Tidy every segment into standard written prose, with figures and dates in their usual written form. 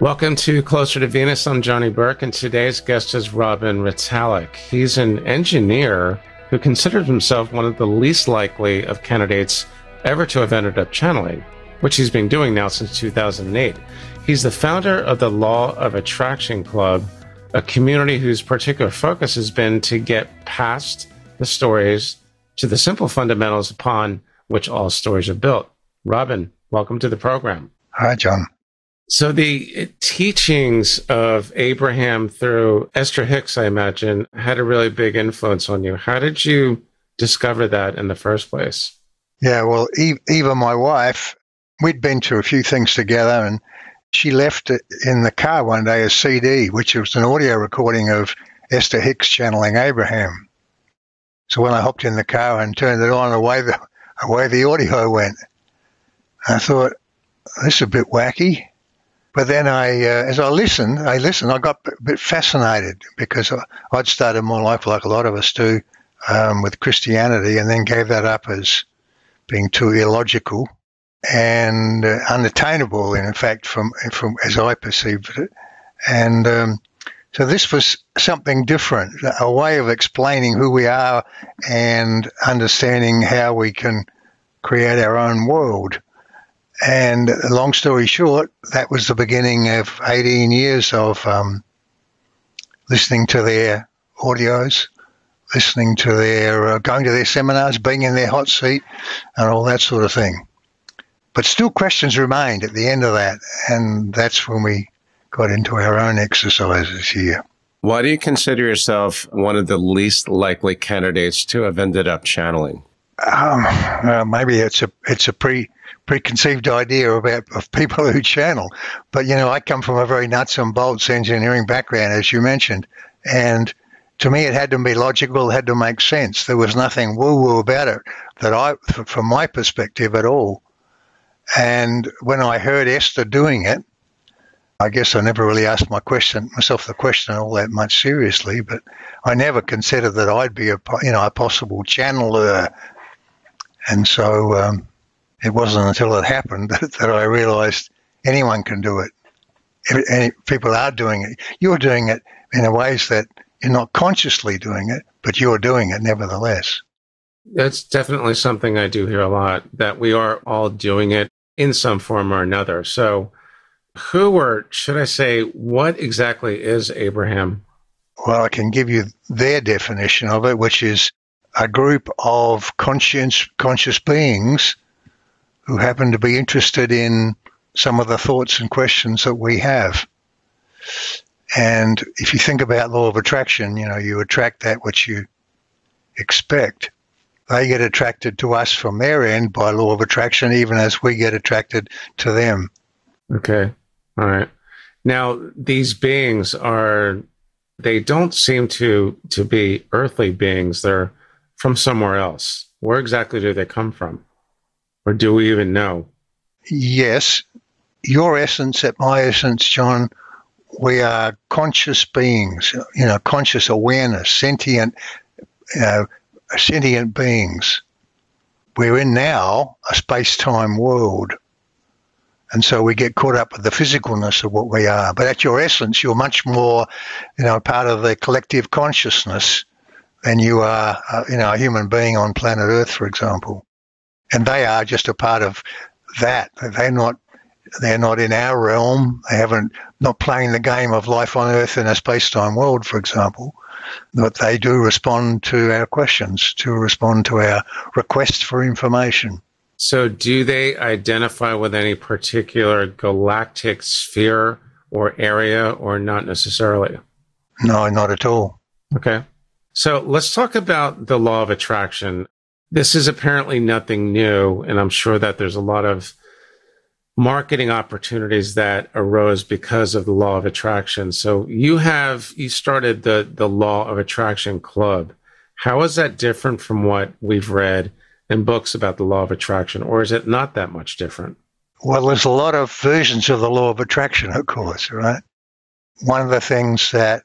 Welcome to Closer to Venus. I'm Johnny Burke, and today's guest is Robin Retallick. He's an engineer who considers himself one of the least likely of candidates ever to have ended up channeling, which he's been doing now since 2008. He's the founder of the Law of Attraction Club, a community whose particular focus has been to get past the stories to the simple fundamentals upon which all stories are built. Robin, welcome to the program. Hi, John. So the teachings of Abraham through Esther Hicks, I imagine, had a really big influence on you. How did you discover that in the first place? Yeah, well, Eva, my wife, we'd been to a few things together, and she left it in the car one day, a CD, which was an audio recording of Esther Hicks channeling Abraham. So when I hopped in the car and turned it on, away the audio went. I thought, this is a bit wacky. But then as I listened, I got a bit fascinated because I'd started my life like a lot of us do with Christianity, and then gave that up as being too illogical and unattainable, in fact, from as I perceived it. And so this was something different, a way of explaining who we are and understanding how we can create our own world. And long story short, that was the beginning of 18 years of listening to their audios, listening to their, going to their seminars, being in their hot seat, and all that sort of thing. But still questions remained at the end of that, and that's when we got into our own exercises here. Why do you consider yourself one of the least likely candidates to have ended up channeling? Maybe it's a preconceived idea of people who channel. But, I come from a very nuts and bolts engineering background, as you mentioned. And to me, it had to be logical, it had to make sense. There was nothing woo-woo about it from my perspective at all. And when I heard Esther doing it, I guess I never really asked myself the question all that much seriously, but I never considered that I'd be a possible channeler. And so it wasn't until it happened that I realized anyone can do it. People are doing it. You're doing it in ways that you're not consciously doing it, but you're doing it nevertheless. That's definitely something I do hear a lot, that we are all doing it in some form or another. So who, or should I say, what exactly is Abraham? Well, I can give you their definition of it, which is a group of conscious beings who happen to be interested in some of the thoughts and questions that we have. And if you think about law of attraction, you attract that which you expect. They get attracted to us from their end by law of attraction, even as we get attracted to them. Okay. All right. Now, these beings they don't seem to be earthly beings. They're from somewhere else. Where exactly do they come from? Or do we even know? Yes. Your essence and my essence, John, we are conscious beings, conscious awareness, sentient beings. We're in now a space-time world. And so we get caught up with the physicalness of what we are. But at your essence, you're much more, part of the collective consciousness than you are, a human being on planet Earth, for example. And they are just a part of that. They're not in our realm. Not playing the game of life on Earth in a space-time world, for example. But they do respond to our questions, to respond to our requests for information. So do they identify with any particular galactic sphere or area, or not necessarily? No, not at all. Okay. So let's talk about the law of attraction. This is apparently nothing new, and I'm sure that there's a lot of marketing opportunities that arose because of the law of attraction. So you started the Law of Attraction Club. How is that different from what we've read in books about the law of attraction, or is it not that much different? Well, there's a lot of versions of the law of attraction, of course, right? One of the things that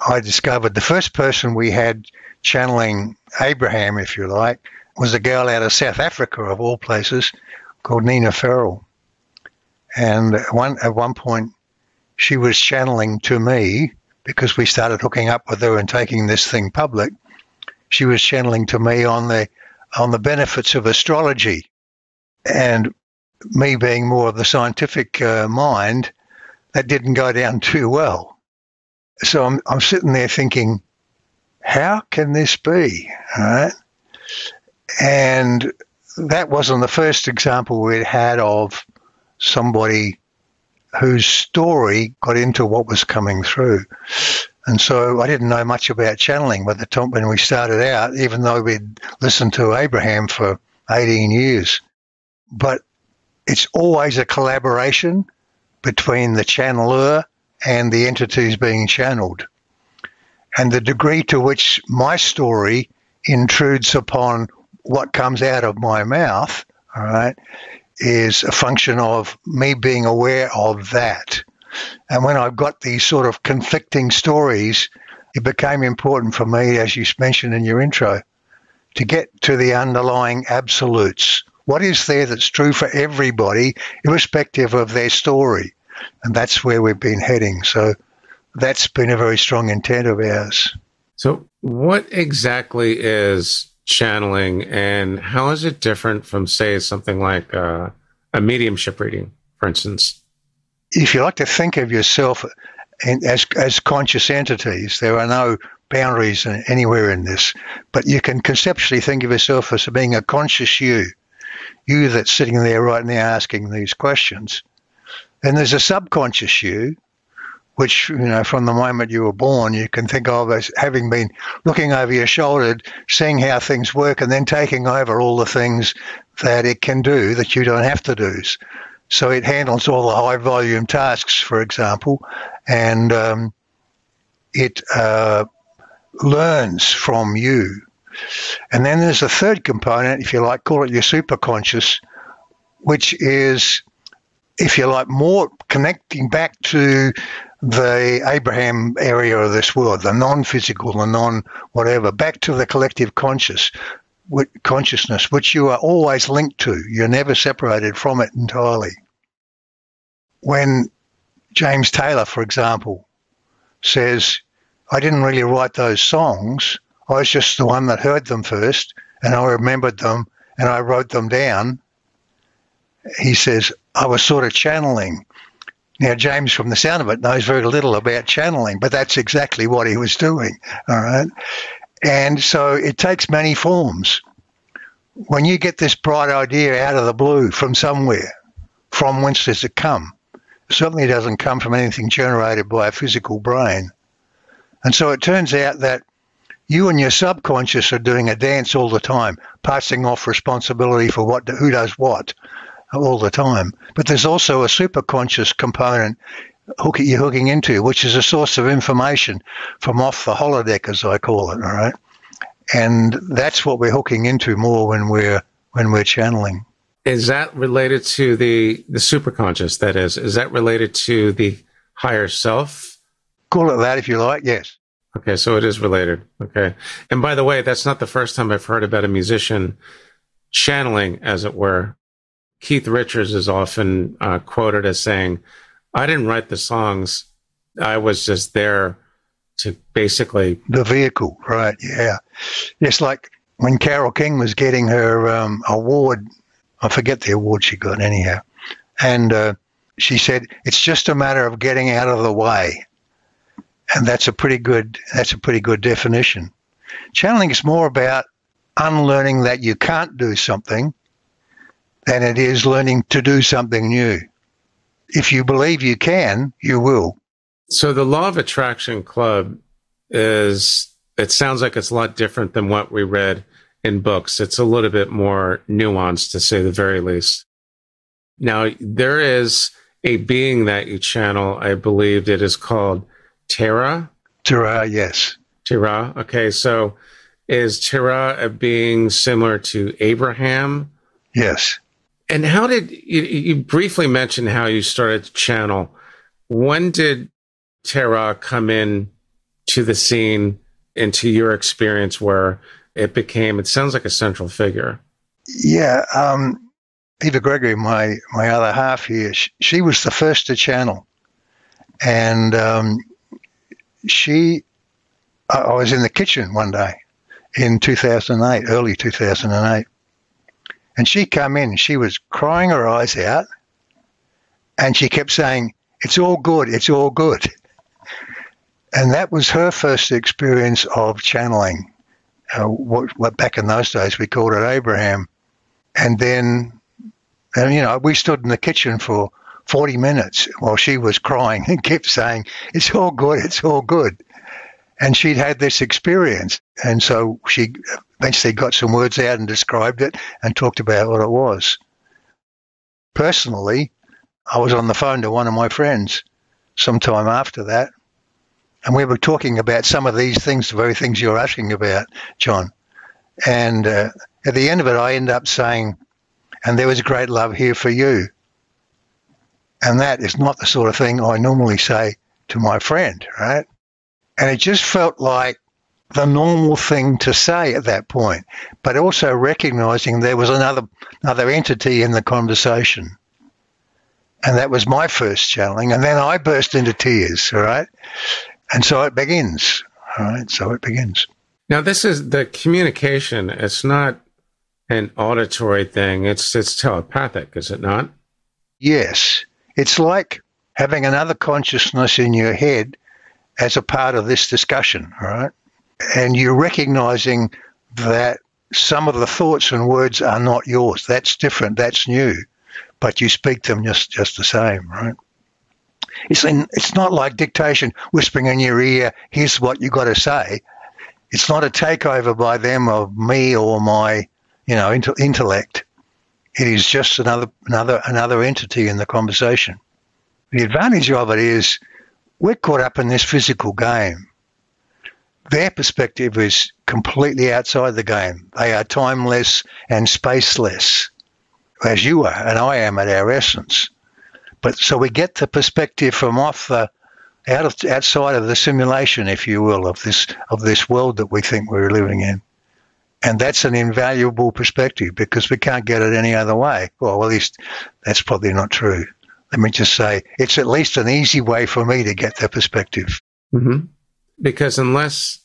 I discovered, the first person we had channeling Abraham, if you like, was a girl out of South Africa, of all places, called Nina Farrell. And at one point, she was channeling to me, because we started hooking up with her and taking this thing public. She was channeling to me on the benefits of astrology. And me being more of the scientific mind, that didn't go down too well. So I'm sitting there thinking, how can this be? All right? And that wasn't the first example we'd had of somebody whose story got into what was coming through. And so I didn't know much about channeling by the time when we started out, even though we'd listened to Abraham for 18 years. But it's always a collaboration between the channeler and the entities being channeled. And the degree to which my story intrudes upon what comes out of my mouth, all right, is a function of me being aware of that. And when I've got these sort of conflicting stories, it became important for me, as you mentioned in your intro, to get to the underlying absolutes. What is there that's true for everybody, irrespective of their story? And that's where we've been heading. So that's been a very strong intent of ours. So what exactly is channeling, and how is it different from, say, something like a mediumship reading, for instance? If you like to think of yourself as conscious entities, there are no boundaries anywhere in this, but you can conceptually think of yourself as being a conscious you that's sitting there right now asking these questions. And there's a subconscious you, which, from the moment you were born, you can think of as having been looking over your shoulder, seeing how things work, and then taking over all the things that it can do that you don't have to do. So it handles all the high volume tasks, for example, and it learns from you. And then there's a third component, if you like, call it your superconscious, which is, if you like, more connecting back to the Abraham area of this world, the non-physical, the non-whatever, back to the collective consciousness, which you are always linked to. You're never separated from it entirely. When James Taylor, for example, says, I didn't really write those songs, I was just the one that heard them first, and I remembered them, and I wrote them down. He says, I was sort of channeling. Now, James, from the sound of it, knows very little about channeling, but that's exactly what he was doing, all right? And so it takes many forms. When you get this bright idea out of the blue from somewhere, from whence does it come? It certainly doesn't come from anything generated by a physical brain. And so it turns out that you and your subconscious are doing a dance all the time, passing off responsibility for who does what all the time. But there's also a superconscious component you're hooking into, which is a source of information from off the holodeck, as I call it, all right? And that's what we're hooking into more when we're channeling. Is that related to the superconscious, that is that related to the higher self? Call it that if you like, yes. Okay, so it is related. Okay. And by the way, that's not the first time I've heard about a musician channeling, as it were. Keith Richards is often quoted as saying, I didn't write the songs. I was just there to basically... The vehicle, right, yeah. It's like when Carole King was getting her award, I forget the award she got anyhow, and she said, it's just a matter of getting out of the way. And that's a pretty good definition. Channeling is more about unlearning that you can't do something than it is learning to do something new. If you believe you can, you will. So the Law of Attraction Club it sounds like it's a lot different than what we read in books. It's a little bit more nuanced, to say the very least. Now, there is a being that you channel, I believe it is called Terah? Terah, yes. Terah. Okay, so is Terah a being similar to Abraham? Yes. And how did you briefly mentioned how you started to channel? When did Terah come in to the scene, into your experience, where it sounds like a central figure. Yeah. Eva Gregory, my other half here, she was the first to channel. And I was in the kitchen one day in 2008, early 2008. And she came in, she was crying her eyes out. And she kept saying, "It's all good, it's all good." And that was her first experience of channeling. What back in those days we called it Abraham. And then, we stood in the kitchen for 40 minutes while she was crying and kept saying, "It's all good, it's all good." And she'd had this experience. And so she eventually got some words out and described it and talked about what it was. Personally, I was on the phone to one of my friends sometime after that, and we were talking about some of these things, the very things you're asking about, John. And at the end of it, I end up saying, "And there was great love here for you." And that is not the sort of thing I normally say to my friend, right? And it just felt like the normal thing to say at that point, but also recognizing there was another entity in the conversation. And that was my first channeling. And then I burst into tears, all right? And so it begins, all right? So it begins. Now, this is the communication. It's not an auditory thing. It's telepathic, is it not? Yes. It's like having another consciousness in your head as a part of this discussion, all right? And you're recognizing that some of the thoughts and words are not yours. That's different. That's new. But you speak them just the same, right? It's not like dictation, whispering in your ear, "Here's what you got to say." It's not a takeover by them of me or my, intellect. It is just another entity in the conversation. The advantage of it is we're caught up in this physical game. Their perspective is completely outside the game. They are timeless and spaceless, as you are and I am at our essence. But so we get the perspective from outside of the simulation, if you will, of this world that we think we're living in. And that's an invaluable perspective because we can't get it any other way. Well, at least that's probably not true. Let me just say, it's at least an easy way for me to get that perspective. Mm-hmm. Because unless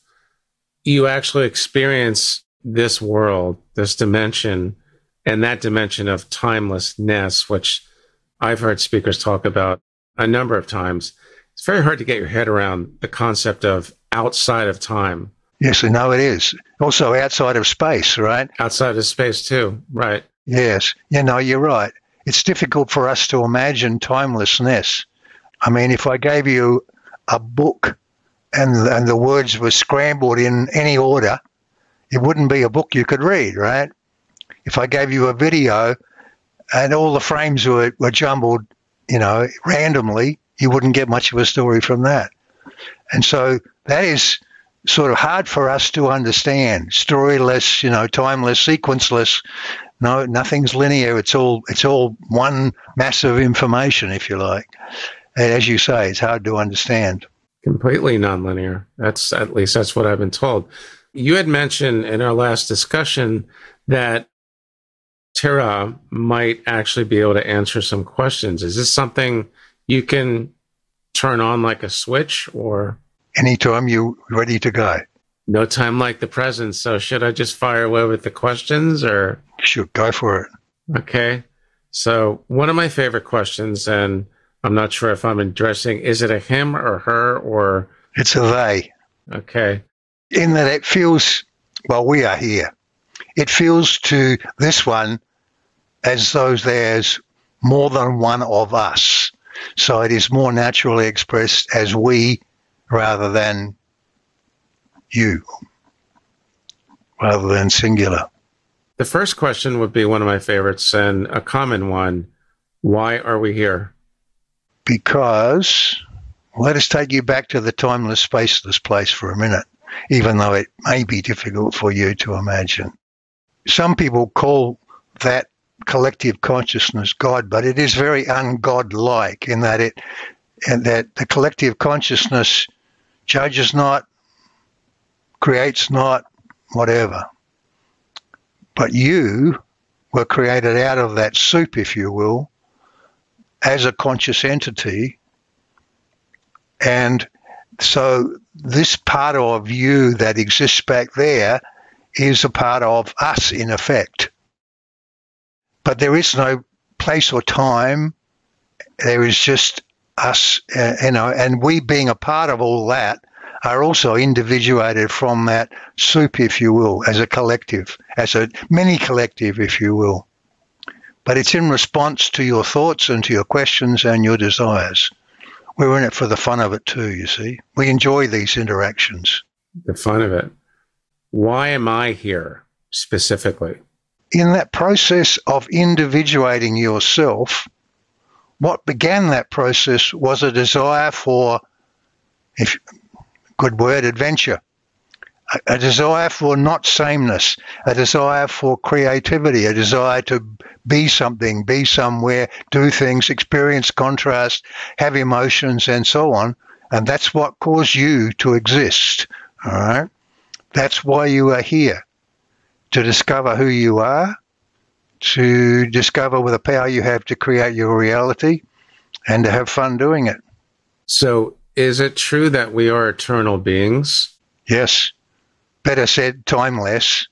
you actually experience this world, this dimension, and that dimension of timelessness, which I've heard speakers talk about a number of times, it's very hard to get your head around the concept of outside of time. Yes, I know it is. Also outside of space, right? Outside of space too, right. Yes, you're right. It's difficult for us to imagine timelessness. I mean, if I gave you a book and the words were scrambled in any order, it wouldn't be a book you could read, right? If I gave you a video and all the frames were jumbled, randomly, you wouldn't get much of a story from that. And so that is sort of hard for us to understand. Storyless, timeless, sequenceless. No, nothing's linear. It's all one massive information, if you like. And as you say, it's hard to understand. Completely nonlinear. At least that's what I've been told. You had mentioned in our last discussion that Terah might actually be able to answer some questions. Is this something you can turn on like a switch, or anytime you're ready to go? No time like the present. So should I just fire away with the questions, or? Sure, go for it. Okay. So one of my favorite questions, and I'm not sure if I'm addressing, is it a him or her, or? It's a they. Okay. In that it feels, well, we are here. It feels to this one as though there's more than one of us. So it is more naturally expressed as we rather than you, rather than singular. The first question would be one of my favorites and a common one. Why are we here? Because, let us take you back to the timeless, spaceless place for a minute, even though it may be difficult for you to imagine. Some people call that collective consciousness God, but it is very un-God-like in that the collective consciousness judges not, creates not, whatever. But you were created out of that soup, if you will, as a conscious entity. And so this part of you that exists back there is a part of us, in effect. But there is no place or time. There is just us, and we being a part of all that are also individuated from that soup, if you will, as a collective, as a mini collective, if you will. But it's in response to your thoughts and to your questions and your desires. We're in it for the fun of it too, you see. We enjoy these interactions. The fun of it. Why am I here specifically? In that process of individuating yourself, what began that process was a desire for, if good word, adventure, a desire for not sameness, a desire for creativity, a desire to be something, be somewhere, do things, experience contrast, have emotions, and so on. And that's what caused you to exist. All right? That's why you are here, to discover who you are, to discover with the power you have to create your reality, and to have fun doing it. So is it true that we are eternal beings? Yes. Better said, timeless.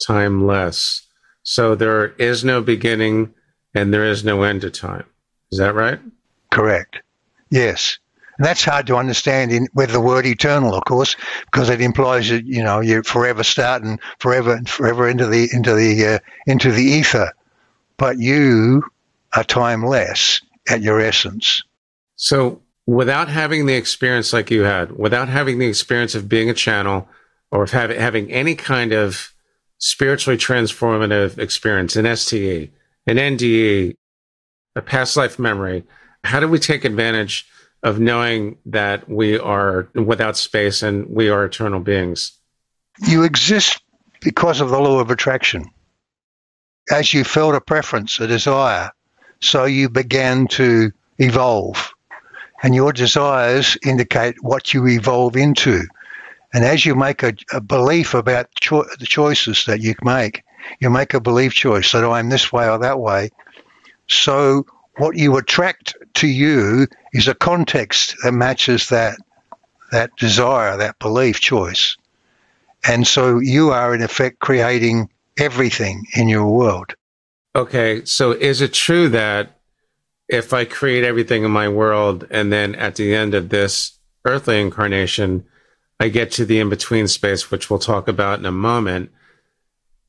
Timeless. So there is no beginning and there is no end to time. Is that right? Correct. Yes. And that's hard to understand with the word eternal, of course, because it implies that, you forever start and forever into the ether. But you are timeless at your essence. So without having the experience like you had, without having the experience of being a channel or of having any kind of spiritually transformative experience, an STE, an NDE, a past life memory, how do we take advantage of knowing that we are without space and we are eternal beings? You exist because of the law of attraction. As you felt a preference, a desire, so you began to evolve. And your desires indicate what you evolve into. And as you make a belief about the choices that you make a belief choice that I'm this way or that way. So what you attract to you is a context that matches that desire, that belief choice. And so you are, in effect, creating everything in your world. Okay, so is it true that if I create everything in my world and then at the end of this earthly incarnation, I get to the in-between space, which we'll talk about in a moment,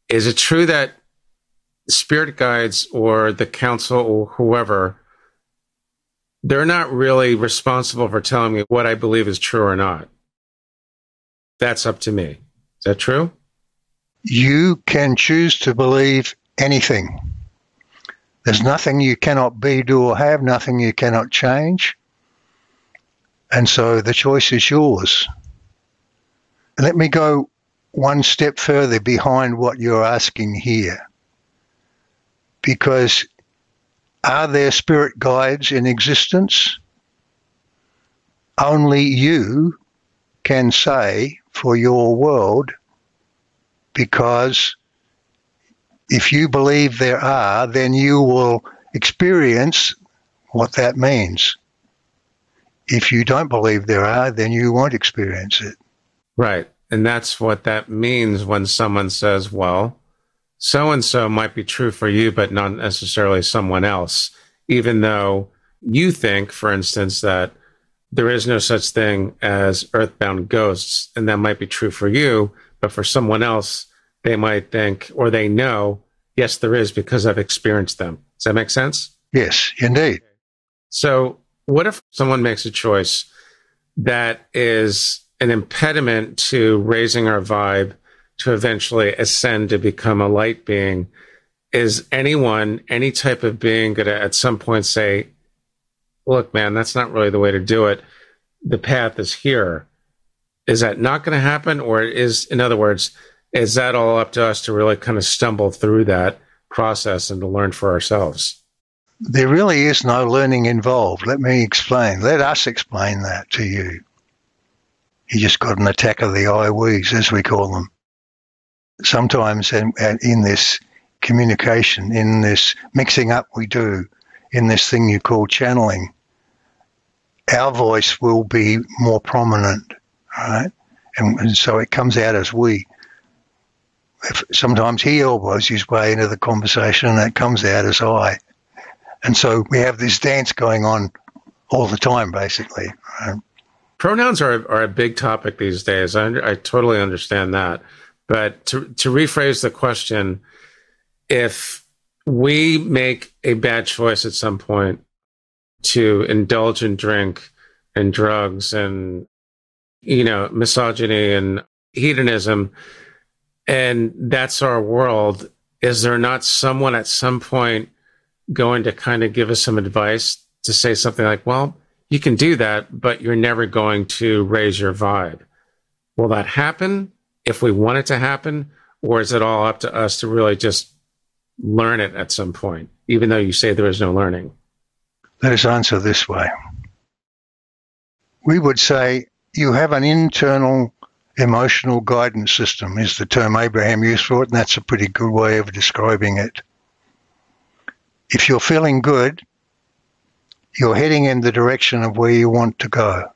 is it true that spirit guides or the council or whoever, they're not really responsible for telling me what I believe is true or not? That's up to me. Is that true? You can choose to believe anything. There's nothing you cannot be, do, or have, nothing you cannot change. And so the choice is yours. Let me go one step further behind what you're asking here. Because are there spirit guides in existence? Only you can say for your world, because if you believe there are, then you will experience what that means. If you don't believe there are, then you won't experience it. Right. And that's what that means when someone says, well, so-and-so might be true for you, but not necessarily someone else, even though you think, for instance, that there is no such thing as earthbound ghosts, and that might be true for you, but for someone else, they might think, or they know, yes, there is because I've experienced them. Does that make sense? Yes, indeed. So what if someone makes a choice that is an impediment to raising our vibe to eventually ascend to become a light being? Is anyone, any type of being, going to at some point say, look, man, that's not really the way to do it. The path is here. Is that not going to happen? Or is, in other words, is that all up to us to really kind of stumble through that process and to learn for ourselves? There really is no learning involved. Let me explain. Let us explain that to you. You just got an attack of the I-wees, as we call them. sometimes and in this communication, in this mixing up we do, in this thing you call channeling, our voice will be more prominent, right? And so it comes out as we. Sometimes he elbows his way into the conversation and it comes out as I. And so we have this dance going on all the time, basically. Right? Pronouns are a big topic these days. I totally understand that. But to rephrase the question, if we make a bad choice at some point to indulge in drink and drugs and, misogyny and hedonism, and that's our world, is there not someone at some point going to kind of give us some advice to say something like, well, you can do that, but you're never going to raise your vibe? Will that happen if we want it to happen? Or is it all up to us to really just learn it at some point, even though you say there is no learning? Let us answer this way. We would say you have an internal emotional guidance system, is the term Abraham used for it, and that's a pretty good way of describing it. If you're feeling good, you're heading in the direction of where you want to go.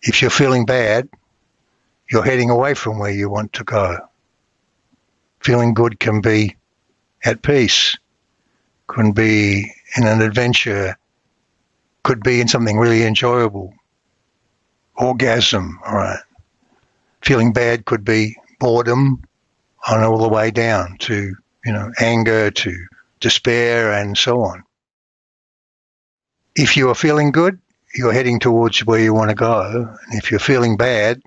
If you're feeling bad, you're heading away from where you want to go. Feeling good can be at peace, can be in an adventure, could be in something really enjoyable. Orgasm, all right. Feeling bad could be boredom on all the way down to, anger, to despair, and so on. If you are feeling good, you're heading towards where you want to go. And if you're feeling bad,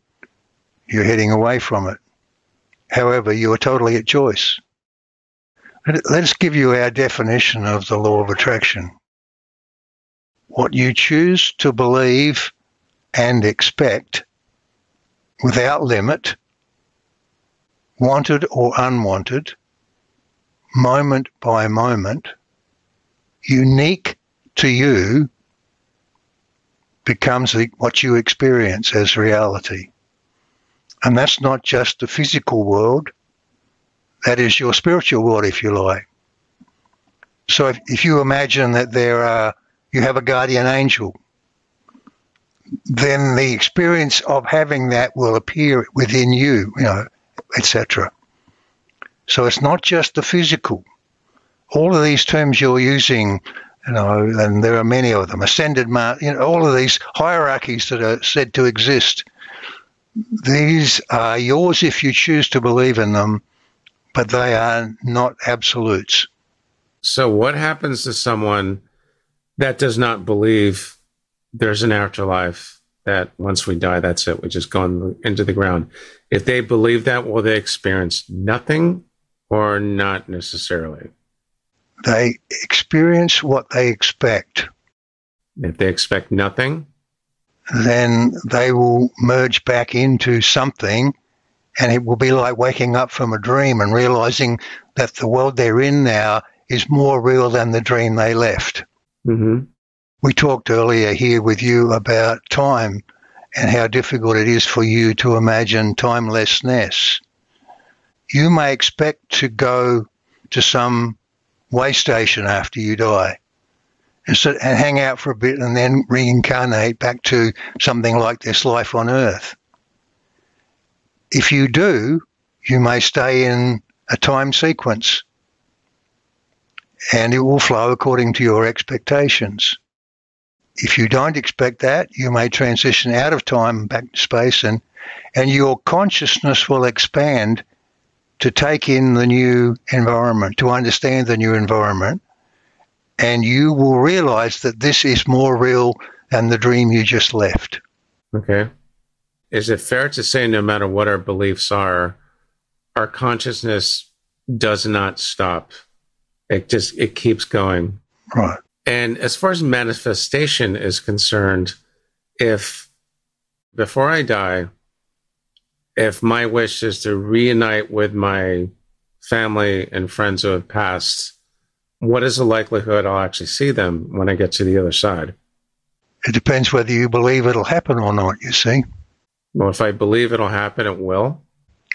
you're heading away from it. However, you are totally at choice. Let us give you our definition of the law of attraction. What you choose to believe and expect without limit, wanted or unwanted, moment by moment, unique to you, becomes what you experience as reality. And that's not just the physical world, that is your spiritual world, if you like. So if you imagine that you have a guardian angel, then the experience of having that will appear within you, etc. So it's not just the physical. All of these terms you're using, and there are many of them, ascended, all of these hierarchies that are said to exist, these are yours if you choose to believe in them, but they are not absolutes. So what happens to someone that does not believe there's an afterlife, that once we die, that's it, we just go into the ground? If they believe that, will they experience nothing or not necessarily? They experience what they expect. If they expect nothing, then they will merge back into something, and it will be like waking up from a dream and realizing that the world they're in now is more real than the dream they left. Mm-hmm. We talked earlier here with you about time and how difficult it is for you to imagine timelessness. You may expect to go to some way station after you die and hang out for a bit and then reincarnate back to something like this life on Earth. If you do, you may stay in a time sequence and it will flow according to your expectations. If you don't expect that, you may transition out of time back to space, and your consciousness will expand to take in the new environment, to understand the new environment, and you will realize that this is more real than the dream you just left. Okay. Is it fair to say no matter what our beliefs are, our consciousness does not stop? It keeps going. Right. And as far as manifestation is concerned, if before I die, if my wish is to reunite with my family and friends who have passed, what is the likelihood I'll actually see them when I get to the other side? It depends whether you believe it'll happen or not, you see. Well, if I believe it'll happen, it will.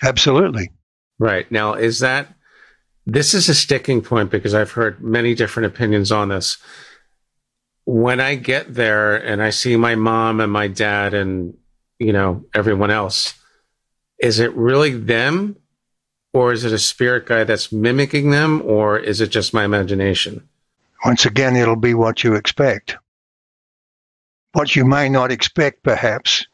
Absolutely. Right. Now, this is a sticking point because I've heard many different opinions on this. When I get there and I see my mom and my dad and, everyone else, is it really them, or is it a spirit guide that's mimicking them, or is it just my imagination? Once again, it'll be what you expect. What you may not expect, perhaps,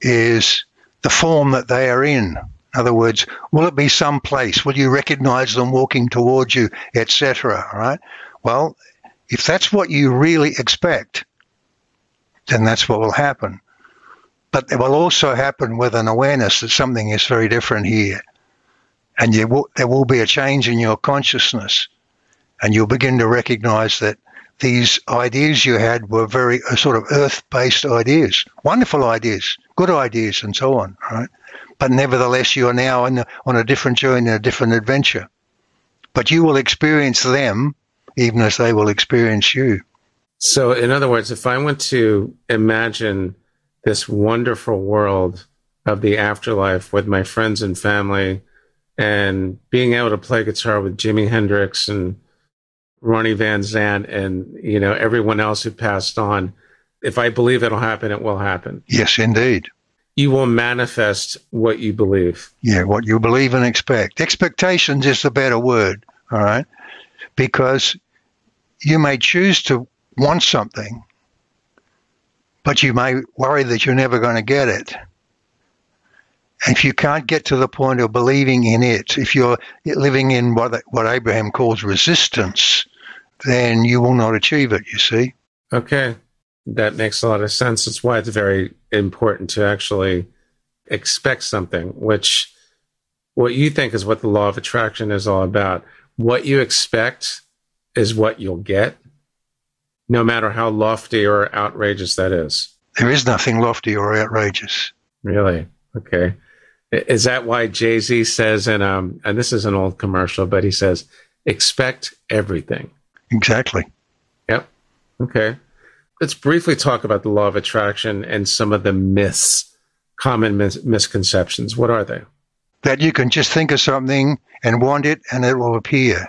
is the form that they are in. In other words, will it be some place? Will you recognize them walking towards you, etc.? Right? Well, if that's what you really expect, then that's what will happen. But it will also happen with an awareness that something is very different here. And there will be a change in your consciousness. And you'll begin to recognize that these ideas you had were very sort of earth-based ideas, wonderful ideas, good ideas, and so on, right? But nevertheless, you are now on a different journey, a different adventure. But you will experience them even as they will experience you. So, in other words, if I went to imagine this wonderful world of the afterlife with my friends and family and being able to play guitar with Jimi Hendrix and Ronnie Van Zant and, everyone else who passed on, if I believe it'll happen, it will happen. Yes, indeed. You will manifest what you believe. Yeah, what you believe and expect. Expectations is the better word, all right? Because you may choose to want something, but you may worry that you're never going to get it. If you can't get to the point of believing in it, if you're living in what Abraham calls resistance, then you will not achieve it, you see. Okay. That makes a lot of sense. That's why it's very important to actually expect something, which what you think is what the law of attraction is all about. What you expect is what you'll get, no matter how lofty or outrageous that is. There is nothing lofty or outrageous. Really? Okay. Is that why Jay-Z says, and this is an old commercial, but he says, expect everything. Exactly. Yep. Okay. Let's briefly talk about the law of attraction and some of the myths, common misconceptions. What are they? That you can just think of something and want it and it will appear.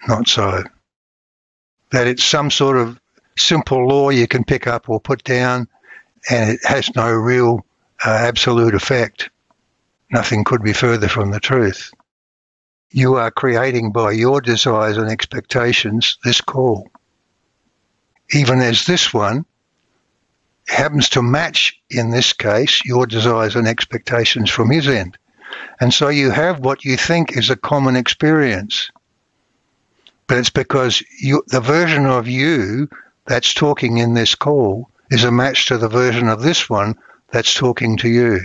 Not so. That it's some sort of simple law you can pick up or put down and it has no real absolute effect. Nothing could be further from the truth. You are creating by your desires and expectations this call. Even as this one happens to match, in this case, your desires and expectations from his end. And so you have what you think is a common experience. But it's because the version of you that's talking in this call is a match to the version of this one that's talking to you.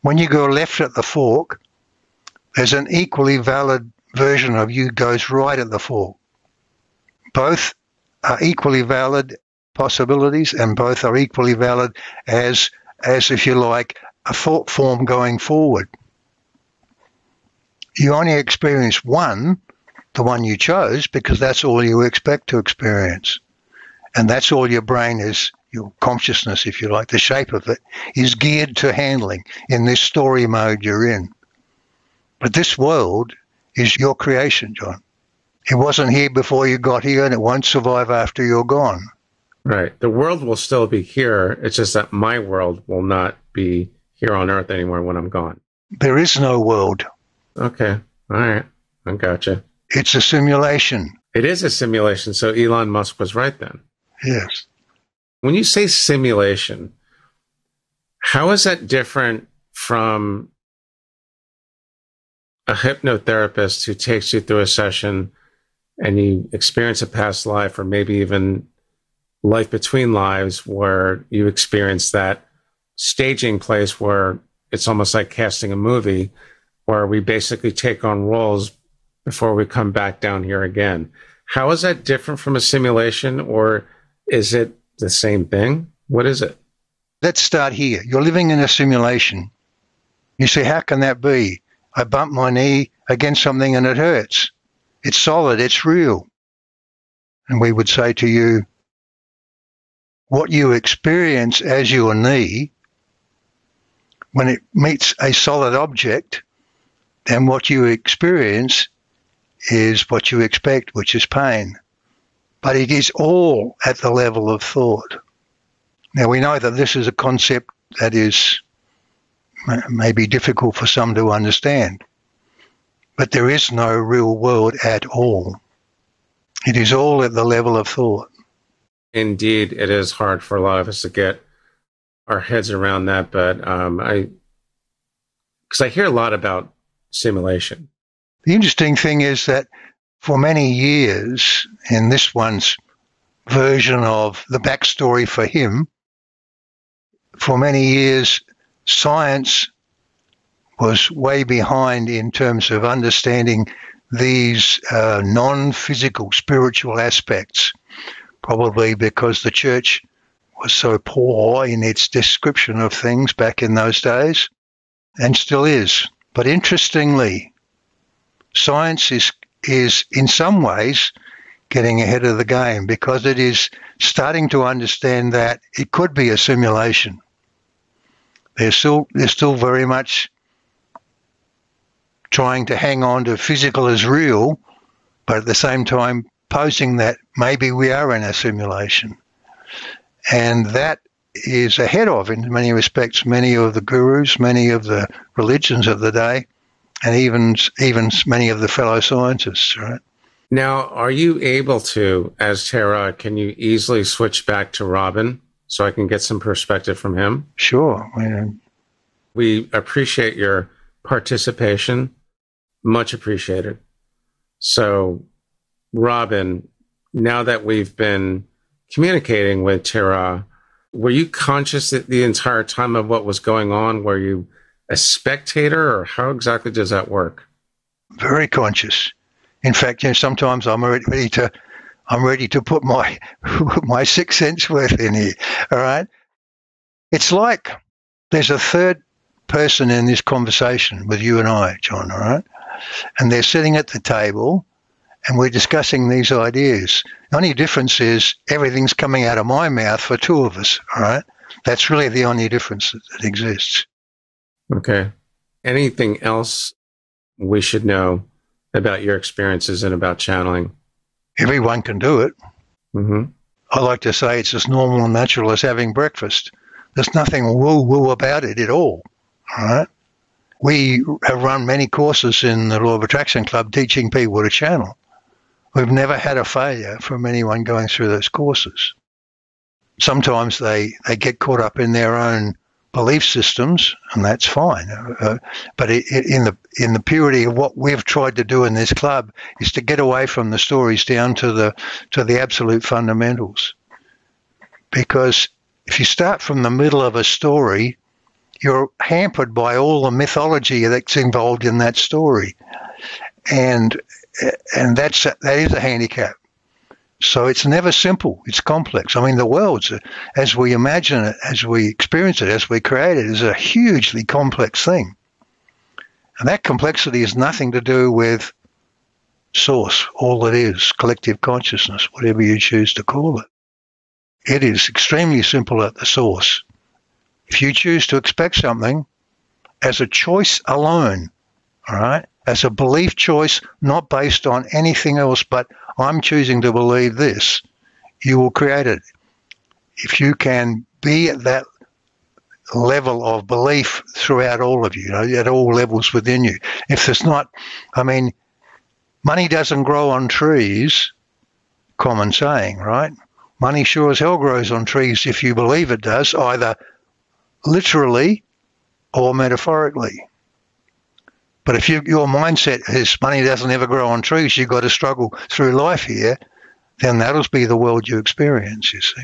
When you go left at the fork, there's an equally valid version of you goes right at the fork. Both are equally valid possibilities and both are equally valid as if you like, a thought form going forward. You only experience one, the one you chose, because that's all you expect to experience. And that's all your brain is, your consciousness, if you like, the shape of it, is geared to handling in this story mode you're in. But this world is your creation, John. It wasn't here before you got here, and it won't survive after you're gone. Right. The world will still be here. It's just that my world will not be here on Earth anymore when I'm gone. There is no world. Okay. All right. I gotcha. It's a simulation. It is a simulation. So Elon Musk was right then. Yes. When you say simulation, how is that different from a hypnotherapist who takes you through a session and you experience a past life or maybe even life between lives where you experience that staging place where it's almost like casting a movie where we basically take on roles before we come back down here again? How is that different from a simulation, or is it the same thing? What is it? Let's start here. You're living in a simulation. You say, how can that be? I bumped my knee against something and it hurts. It's solid. It's real. And we would say to you, what you experience as your knee when it meets a solid object, then what you experience is what you expect, which is pain. But it is all at the level of thought. Now, we know that this is a concept that is maybe difficult for some to understand, but there is no real world at all. It is all at the level of thought. Indeed, it is hard for a lot of us to get our heads around that, but because I hear a lot about simulation. The interesting thing is that for many years, in this one's version of the backstory for him, for many years, science was way behind in terms of understanding these non-physical spiritual aspects, probably because the church was so poor in its description of things back in those days, and still is. But interestingly, science is in some ways getting ahead of the game, because it is starting to understand that it could be a simulation. They're still very much trying to hang on to physical as real, but at the same time posing that maybe we are in a simulation. And that is ahead of, in many respects, many of the gurus, many of the religions of the day, and even many of the fellow scientists, right? Now, are you able to, as Terah, can you easily switch back to Robin so I can get some perspective from him? Sure. We appreciate your participation. Much appreciated. So, Robin, now that we've been communicating with Terah, were you conscious the entire time of what was going on? Were you a spectator, or how exactly does that work? Very conscious. In fact, sometimes I'm ready to put my sixth sense worth in here. All right. It's like there's a third person in this conversation with you and I, John. All right, and they're sitting at the table, and we're discussing these ideas. The only difference is everything's coming out of my mouth for two of us. All right, that's really the only difference that exists. Okay. Anything else we should know about your experiences and about channeling? Everyone can do it. Mm-hmm. I like to say it's as normal and natural as having breakfast. There's nothing woo-woo about it at all. All right? We have run many courses in the Law of Attraction Club teaching people to channel. We've never had a failure from anyone going through those courses. Sometimes they get caught up in their own belief systems, and that's fine. But in the purity of what we've tried to do in this club is to get away from the stories down to the absolute fundamentals. Because if you start from the middle of a story, you're hampered by all the mythology that's involved in that story, and that is a handicap. So it's never simple. It's complex. I mean, the world, as we imagine it, as we experience it, as we create it, is a hugely complex thing. And that complexity has nothing to do with source. All it is, collective consciousness, whatever you choose to call it. It is extremely simple at the source. If you choose to expect something as a choice alone, all right, as a belief choice, not based on anything else, but I'm choosing to believe this, you will create it. If you can be at that level of belief throughout all of you, at all levels within you. If there's not, money doesn't grow on trees, common saying, right? Money sure as hell grows on trees if you believe it does, either literally or metaphorically. But if your mindset is money doesn't ever grow on trees, you've got to struggle through life here, then that'll be the world you experience, you see.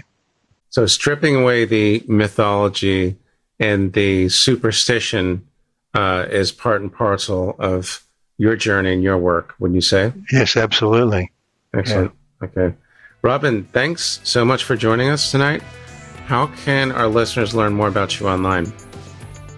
So stripping away the mythology and the superstition is part and parcel of your journey and your work, wouldn't you say? Yes, absolutely. Excellent. Yeah. Okay. Robin, thanks so much for joining us tonight. How can our listeners learn more about you online?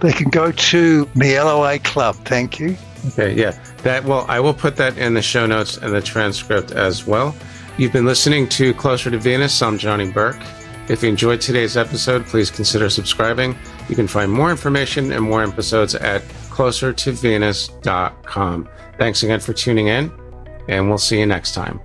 They can go to the LOA Club. Thank you. Okay, yeah. I will put that in the show notes and the transcript as well. You've been listening to Closer to Venus. I'm Johnny Burke. If you enjoyed today's episode, please consider subscribing You can find more information and more episodes at closertovenus.com. Thanks again for tuning in, and we'll see you next time.